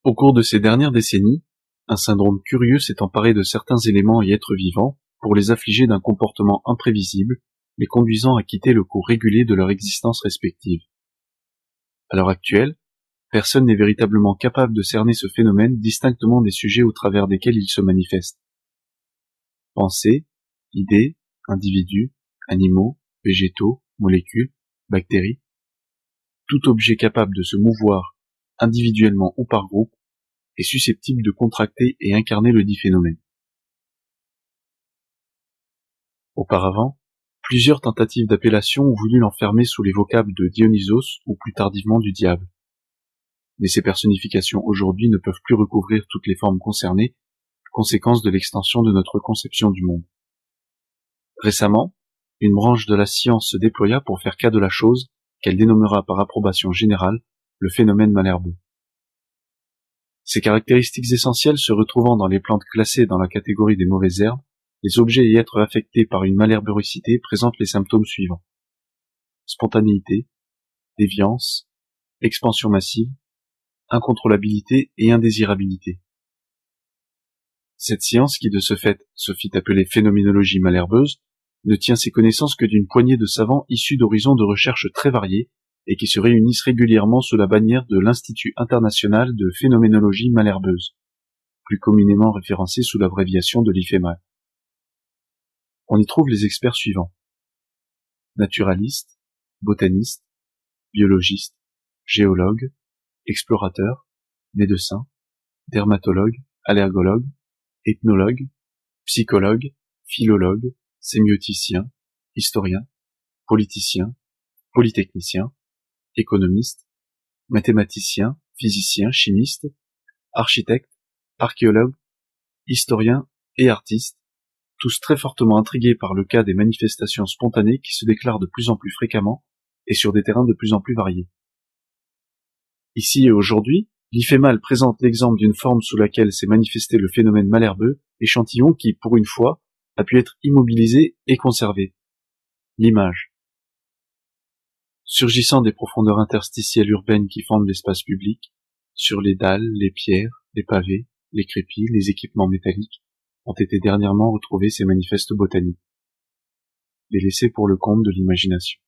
Au cours de ces dernières décennies, un syndrome curieux s'est emparé de certains éléments et êtres vivants pour les affliger d'un comportement imprévisible, les conduisant à quitter le cours régulier de leur existence respective. À l'heure actuelle, personne n'est véritablement capable de cerner ce phénomène distinctement des sujets au travers desquels il se manifeste. Pensées, idées, individus, animaux, végétaux, molécules, bactéries, tout objet capable de se mouvoir individuellement ou par groupe est susceptible de contracter et incarner le dit phénomène. Auparavant, plusieurs tentatives d'appellation ont voulu l'enfermer sous les vocables de Dionysos ou plus tardivement du diable. Mais ces personnifications aujourd'hui ne peuvent plus recouvrir toutes les formes concernées, conséquence de l'extension de notre conception du monde. Récemment, une branche de la science se déploya pour faire cas de la chose qu'elle dénommera par approbation générale le phénomène malherbeux. Ces caractéristiques essentielles se retrouvant dans les plantes classées dans la catégorie des mauvaises herbes, les objets et êtres affectés par une malherboricité présentent les symptômes suivants: spontanéité, déviance, expansion massive, incontrôlabilité et indésirabilité. Cette science, qui de ce fait se fit appeler phénoménologie malherbeuse, ne tient ses connaissances que d'une poignée de savants issus d'horizons de recherche très variés et qui se réunissent régulièrement sous la bannière de l'Institut international de phénoménologie malherbeuse, plus communément référencé sous l'abréviation de l'IFEMAL. On y trouve les experts suivants: naturalistes, botanistes, biologistes, géologues, explorateurs, médecins, dermatologues, allergologues, ethnologues, psychologues, philologues, sémioticiens, historiens, politiciens, polytechniciens, économistes, mathématiciens, physiciens, chimistes, architectes, archéologues, historiens et artistes, tous très fortement intrigués par le cas des manifestations spontanées qui se déclarent de plus en plus fréquemment et sur des terrains de plus en plus variés. Ici et aujourd'hui, l'IFEMAL présente l'exemple d'une forme sous laquelle s'est manifesté le phénomène malherbeux, échantillon qui, pour une fois, a pu être immobilisé et conservé. L'image. Surgissant des profondeurs interstitielles urbaines qui forment l'espace public, sur les dalles, les pierres, les pavés, les crépis, les équipements métalliques, ont été dernièrement retrouvés ces manifestes botaniques, les laissés pour le compte de l'imagination.